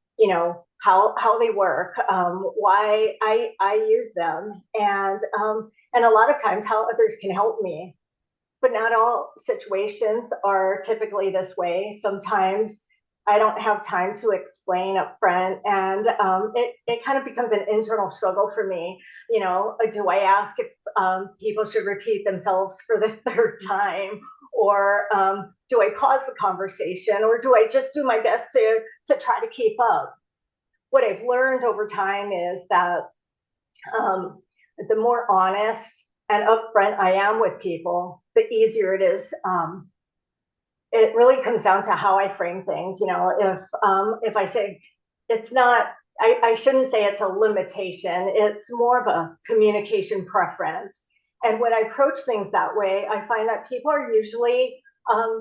how they work, why I use them, and a lot of times how others can help me. But not all situations are typically this way. Sometimes I don't have time to explain up front, and it kind of becomes an internal struggle for me. Do I ask if people should repeat themselves for the third time, or do I pause the conversation, or do I just do my best to try to keep up? What I've learned over time is that the more honest and upfront I am with people, the easier it is. It really comes down to how I frame things. If I say it's not, I shouldn't say it's a limitation. It's more of a communication preference. And when I approach things that way, I find that people are usually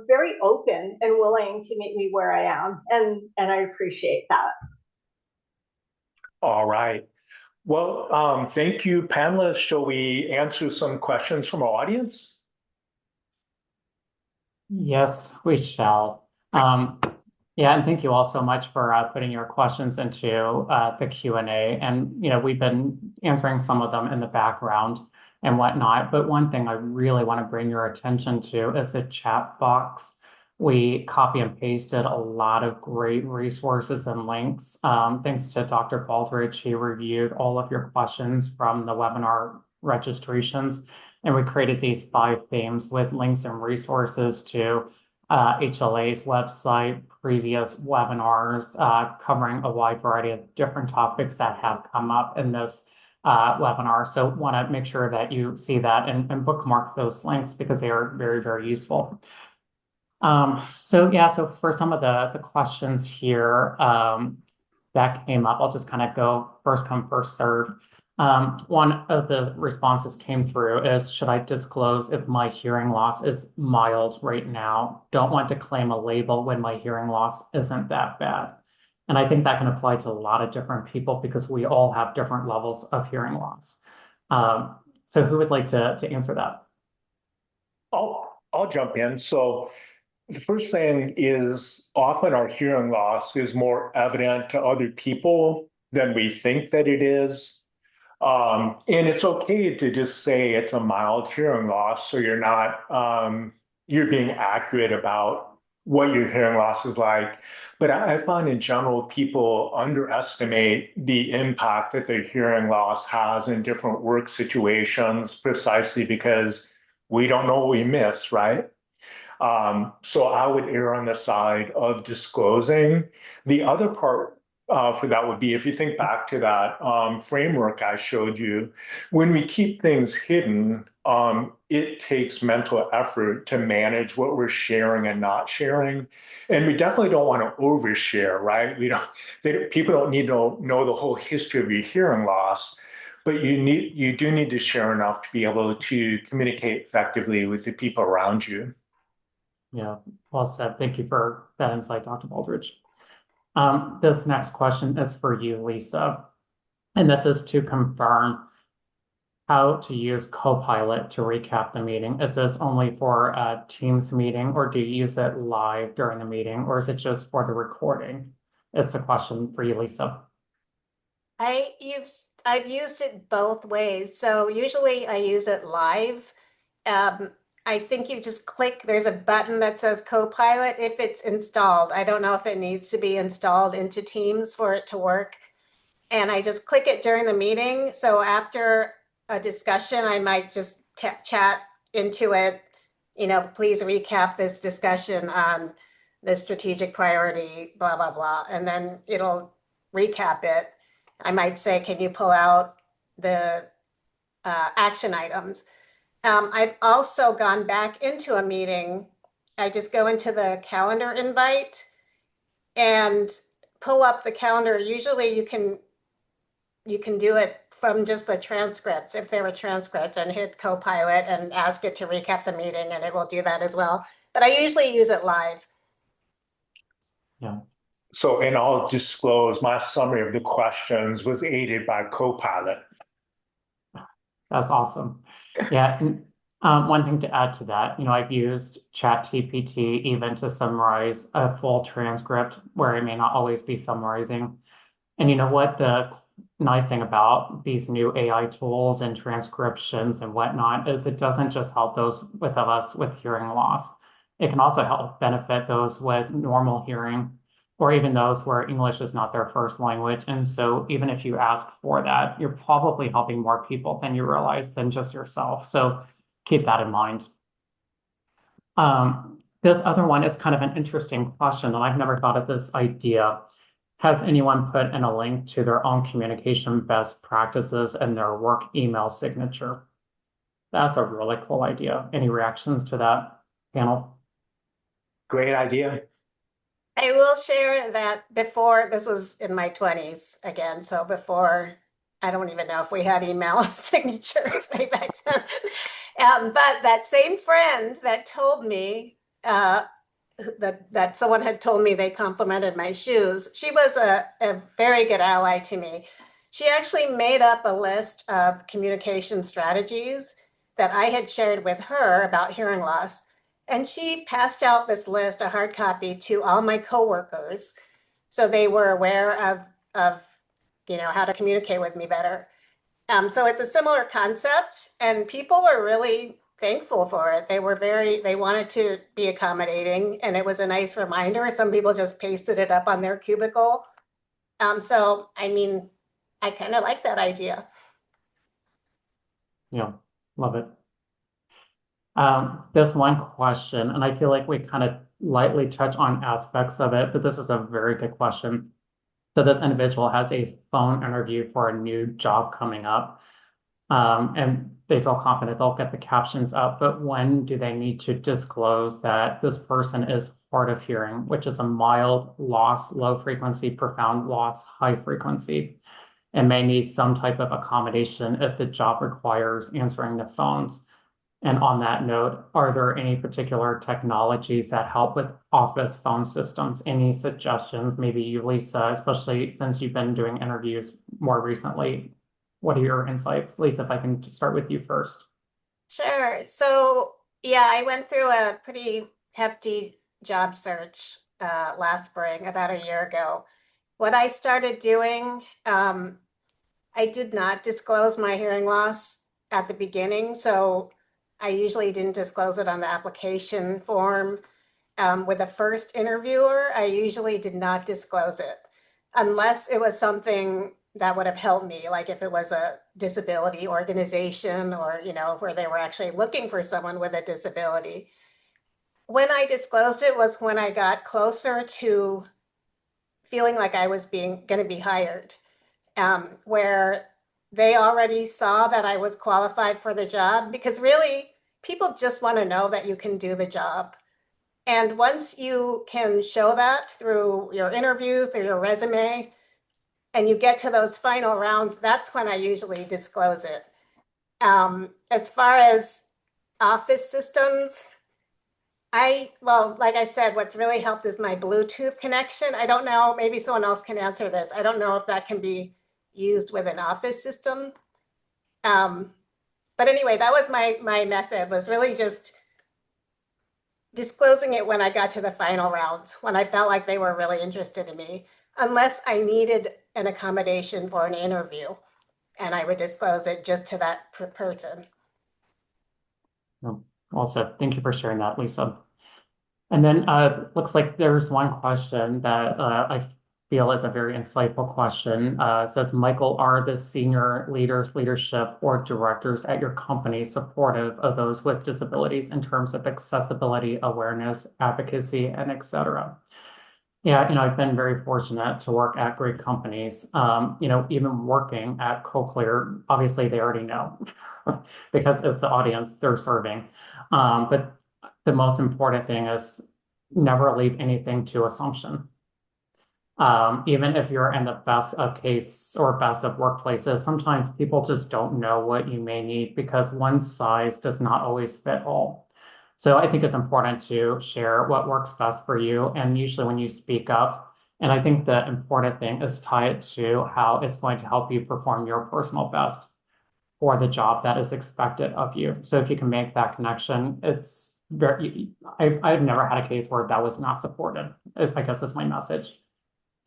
very open and willing to meet me where I am, and I appreciate that. All right. Well, thank you, panelists. Shall we answer some questions from our audience? Yes, we shall. Yeah, and thank you all so much for putting your questions into the Q&A. And, we've been answering some of them in the background and whatnot. But one thing I really want to bring your attention to is the chat box. We copy and pasted a lot of great resources and links. Thanks to Dr. Baldridge, he reviewed all of your questions from the webinar registrations. And we created these 5 themes with links and resources to HLAA's website, previous webinars covering a wide variety of different topics that have come up in this webinar. So want to make sure that you see that and bookmark those links, because they are very, very useful. So for some of the questions here that came up, I'll just kind of go first come, first serve. One of the responses came through is, should I disclose if my hearing loss is mild right now? Don't want to claim a label when my hearing loss isn't that bad. And I think that can apply to a lot of different people, because we all have different levels of hearing loss. So who would like to answer that? I'll jump in. So the first thing is, often our hearing loss is more evident to other people than we think that it is. And it's okay to just say it's a mild hearing loss, so you're being accurate about what your hearing loss is like. But I find in general, people underestimate the impact that their hearing loss has in different work situations, precisely because we don't know what we miss, right? So I would err on the side of disclosing. The other part for that would be, if you think back to that framework I showed you, when we keep things hidden, it takes mental effort to manage what we're sharing and not sharing. And we definitely don't want to overshare, right? People don't need to know the whole history of your hearing loss, but you do need to share enough to be able to communicate effectively with the people around you. Yeah, well said. Thank you for that insight, Dr. Baldridge. This next question is for you, Lisa, and this is to confirm how to use Copilot to recap the meeting. Is this only for a Teams meeting, or do you use it live during the meeting, or is it just for the recording? It's a question for you, Lisa. I've used it both ways. So usually I use it live. I think you just click, there's a button that says Copilot if it's installed. I don't know if it needs to be installed into Teams for it to work. And I just click it during the meeting. So after a discussion, I might just chat into it, please recap this discussion on the strategic priority, blah, blah, blah. And then it'll recap it. I might say, can you pull out the action items? I've also gone back into a meeting. I just go into the calendar invite and pull up the calendar. Usually you can do it from just the transcripts, if there were transcripts, and hit Copilot and ask it to recap the meeting, and it will do that as well. But I usually use it live. Yeah. So, and I'll disclose my summary of the questions was aided by Copilot. That's awesome. Yeah. And one thing to add to that, I've used ChatGPT even to summarize a full transcript where it may not always be summarizing. And you know what? The nice thing about these new AI tools and transcriptions and whatnot is it doesn't just help those of us with hearing loss. It can also help benefit those with normal hearing or even those where English is not their first language. And so even if you ask for that, you're probably helping more people than you realize than just yourself. So keep that in mind. This other one is kind of an interesting question, and I've never thought of this idea. Has anyone put in a link to their own communication best practices and their work email signature? That's a really cool idea. Any reactions to that, panel? Great idea. I will share that before, this was in my 20s again, so before, I don't even know if we had email signatures way back then. But that same friend that told me that someone had told me they complimented my shoes, she was a very good ally to me. She actually made up a list of communication strategies that I had shared with her about hearing loss. And she passed out this list, a hard copy, to all my coworkers, so they were aware of how to communicate with me better. So it's a similar concept, and people were really thankful for it. They wanted to be accommodating, and it was a nice reminder. Some people just pasted it up on their cubicle. So I mean, I kind of like that idea. Yeah, love it. This one question, and I feel like we kind of lightly touch on aspects of it, but this is a very good question. So this individual has a phone interview for a new job coming up, and they feel confident they'll get the captions up, but when do they need to disclose that this person is hard of hearing, which is a mild loss, low frequency, profound loss, high frequency, and may need some type of accommodation if the job requires answering the phones? And on that note, are there any particular technologies that help with office phone systems? Any suggestions? Maybe you, Lisa, especially since you've been doing interviews more recently. What are your insights? Lisa, if I can start with you first. Sure. So yeah, I went through a pretty hefty job search last spring, about a year ago. What I started doing, I did not disclose my hearing loss at the beginning, so I usually didn't disclose it on the application form. With a first interviewer, I usually did not disclose it unless it was something that would have helped me, like if it was a disability organization or, where they were actually looking for someone with a disability. When I disclosed it was when I got closer to feeling like I was going to be hired, where they already saw that I was qualified for the job, because really people just want to know that you can do the job. And once you can show that through your interview, through your resume, and you get to those final rounds, that's when I usually disclose it. As far as office systems, like I said, what's really helped is my Bluetooth connection. I don't know, maybe someone else can answer this. I don't know if that can be used with an office system. But anyway, that was my method, was really just disclosing it when I got to the final rounds, when I felt like they were really interested in me, unless I needed an accommodation for an interview, and I would disclose it just to that person. Also, thank you for sharing that, Lisa. And then looks like there's one question that I feel is a very insightful question. It says, Michael, are the senior leaders, leadership, or directors at your company supportive of those with disabilities in terms of accessibility, awareness, advocacy, and et cetera? Yeah, I've been very fortunate to work at great companies. Even working at Cochlear, obviously they already know because it's the audience they're serving. But the most important thing is never leave anything to assumption. Even if you're in the best of case or best of workplaces, sometimes people just don't know what you may need because one size does not always fit all. So I think it's important to share what works best for you. And usually when you speak up, and I think the important thing is tie it to how it's going to help you perform your personal best for the job that is expected of you. So if you can make that connection, it's very, I've never had a case where that was not supported, I guess is my message.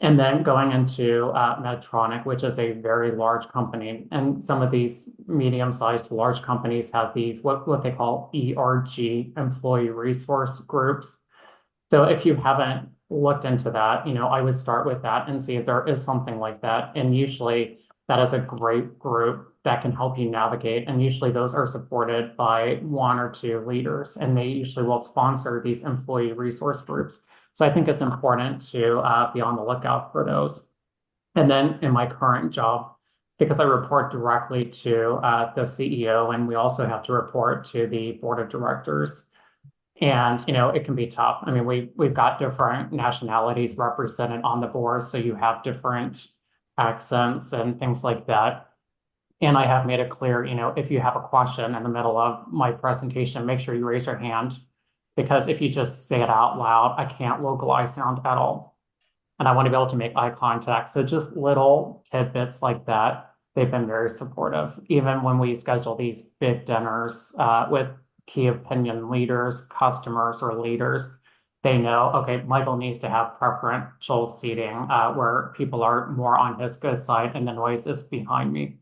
And then going into Medtronic, which is a very large company, and some of these medium-sized to large companies have these what they call ERG, employee resource groups. So if you haven't looked into that, I would start with that and see if there is something like that. And usually that is a great group that can help you navigate. And usually those are supported by one or two leaders, and they usually will sponsor these employee resource groups. So I think it's important to be on the lookout for those. And then in my current job, because I report directly to the CEO, and we also have to report to the board of directors. And it can be tough. I mean, we've got different nationalities represented on the board, so you have different accents and things like that. And I have made it clear, if you have a question in the middle of my presentation, make sure you raise your hand, because if you just say it out loud, I can't localize sound at all. And I want to be able to make eye contact. So just little tidbits like that, they've been very supportive. Even when we schedule these big dinners with key opinion leaders, customers, or leaders, they know, okay, Michael needs to have preferential seating where people are more on his good side and the noise is behind me.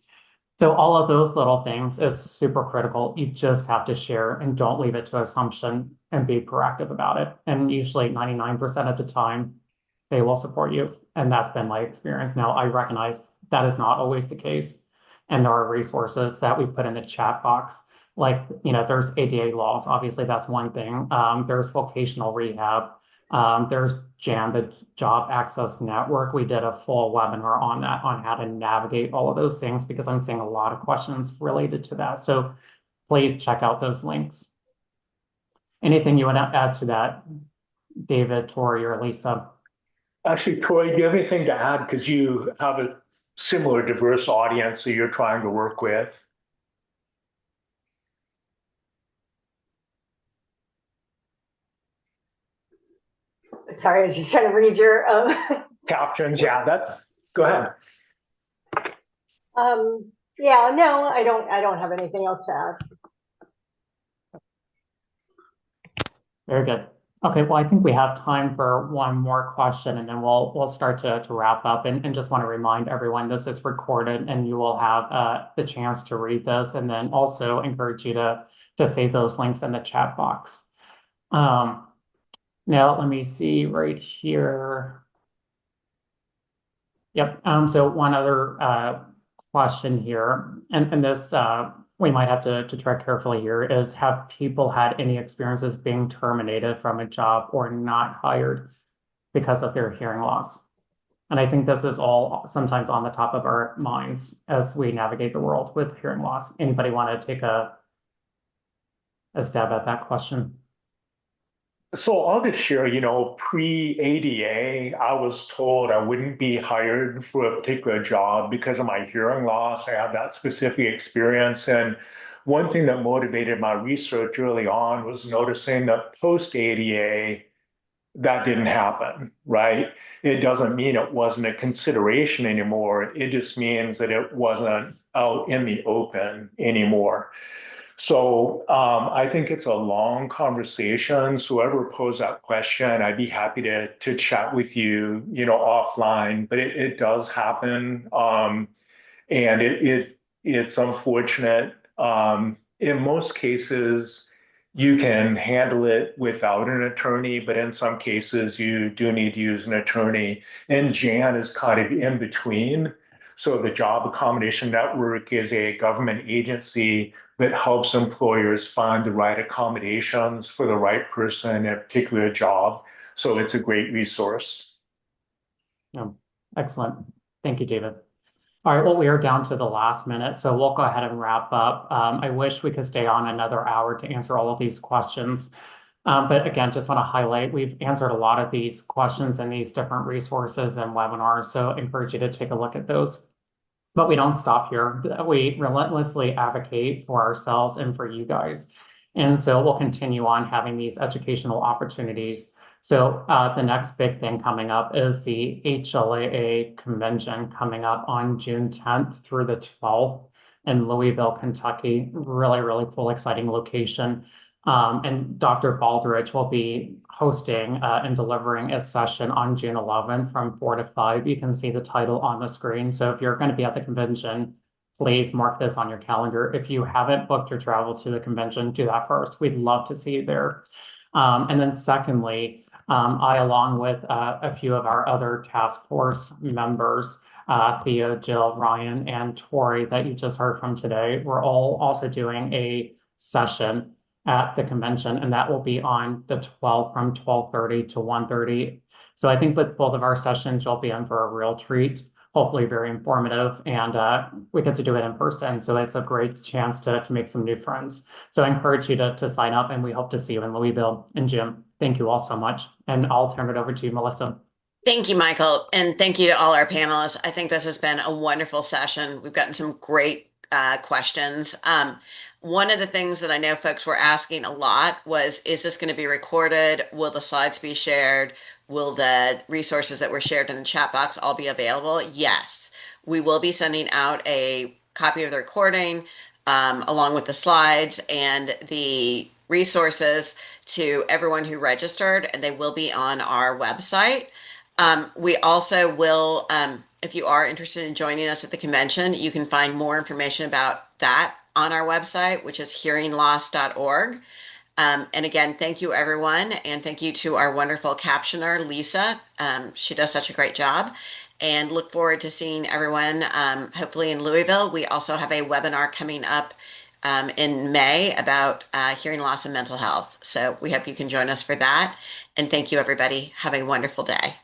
So all of those little things is super critical. You just have to share and don't leave it to assumption and be proactive about it. And usually 99% of the time, they will support you. And that's been my experience. Now, I recognize that is not always the case. And there are resources that we put in the chat box. Like, there's ADA laws. Obviously, that's one thing. There's vocational rehab. There's JAN, the Job Access Network. We did a full webinar on that, on how to navigate all of those things, because I'm seeing a lot of questions related to that. So please check out those links. Anything you want to add to that, David, Tori, or Lisa? Actually, Tori, do you have anything to add? Because you have a similar diverse audience that you're trying to work with. Sorry, I was just trying to read your Captions. Yeah, go ahead. Yeah, no, I don't have anything else to add. Very good. Okay, well, I think we have time for one more question, and then we'll start to wrap up. And just want to remind everyone, this is recorded, and you will have the chance to read this, and then also encourage you to save those links in the chat box. Now, let me see right here. Yep. So one other question here, and this we might have to tread carefully here, is have people had any experiences being terminated from a job or not hired because of their hearing loss? And I think this is all sometimes on the top of our minds as we navigate the world with hearing loss. Anybody want to take a stab at that question? So I'll just share, pre-ADA, I was told I wouldn't be hired for a particular job because of my hearing loss. I had that specific experience. And one thing that motivated my research early on was noticing that post-ADA, that didn't happen, right? It doesn't mean it wasn't a consideration anymore. It just means that it wasn't out in the open anymore. So I think it's a long conversation. So whoever posed that question, I'd be happy to chat with you, offline. But it does happen, and it's unfortunate. In most cases, you can handle it without an attorney, but in some cases, you do need to use an attorney. And JAN is kind of in between. So the Job Accommodation Network is a government agency that helps employers find the right accommodations for the right person in a particular job. So it's a great resource. Yeah, excellent. Thank you, David. All right, well, we are down to the last minute, so we'll go ahead and wrap up. I wish we could stay on another hour to answer all of these questions. But again, just want to highlight, we've answered a lot of these questions in these different resources and webinars, so I encourage you to take a look at those. But we don't stop here. We relentlessly advocate for ourselves and for you guys. And so we'll continue on having these educational opportunities. So the next big thing coming up is the HLAA convention coming up on June 10th through the 12th in Louisville, Kentucky. Really, really cool, exciting location. And Dr. Baldridge will be hosting and delivering a session on June 11th from 4 to 5. You can see the title on the screen. So if you're going to be at the convention, please mark this on your calendar. If you haven't booked your travel to the convention, do that first. We'd love to see you there. And then secondly, I, along with a few of our other task force members, Theo, Jill, Ryan, and Tori that you just heard from today, we're all also doing a session at the convention, and that will be on the 12th from 12:30 to 1:30. So I think with both of our sessions, you'll be in for a real treat, hopefully very informative, and we get to do it in person. So it's a great chance to make some new friends. So I encourage you to sign up, and we hope to see you in Louisville in June. Thank you all so much. And I'll turn it over to you, Melissa. Thank you, Michael, and thank you to all our panelists. I think this has been a wonderful session. We've gotten some great questions. One of the things that I know folks were asking a lot was, is this going to be recorded? Will the slides be shared? Will the resources that were shared in the chat box all be available? Yes. We will be sending out a copy of the recording along with the slides and the resources to everyone who registered, and they will be on our website. We also will, if you are interested in joining us at the convention, you can find more information about that on our website, which is hearingloss.org. And again, thank you, everyone. And thank you to our wonderful captioner, Lisa. She does such a great job. And look forward to seeing everyone, hopefully in Louisville. We also have a webinar coming up in May about hearing loss and mental health. So we hope you can join us for that. And thank you, everybody. Have a wonderful day.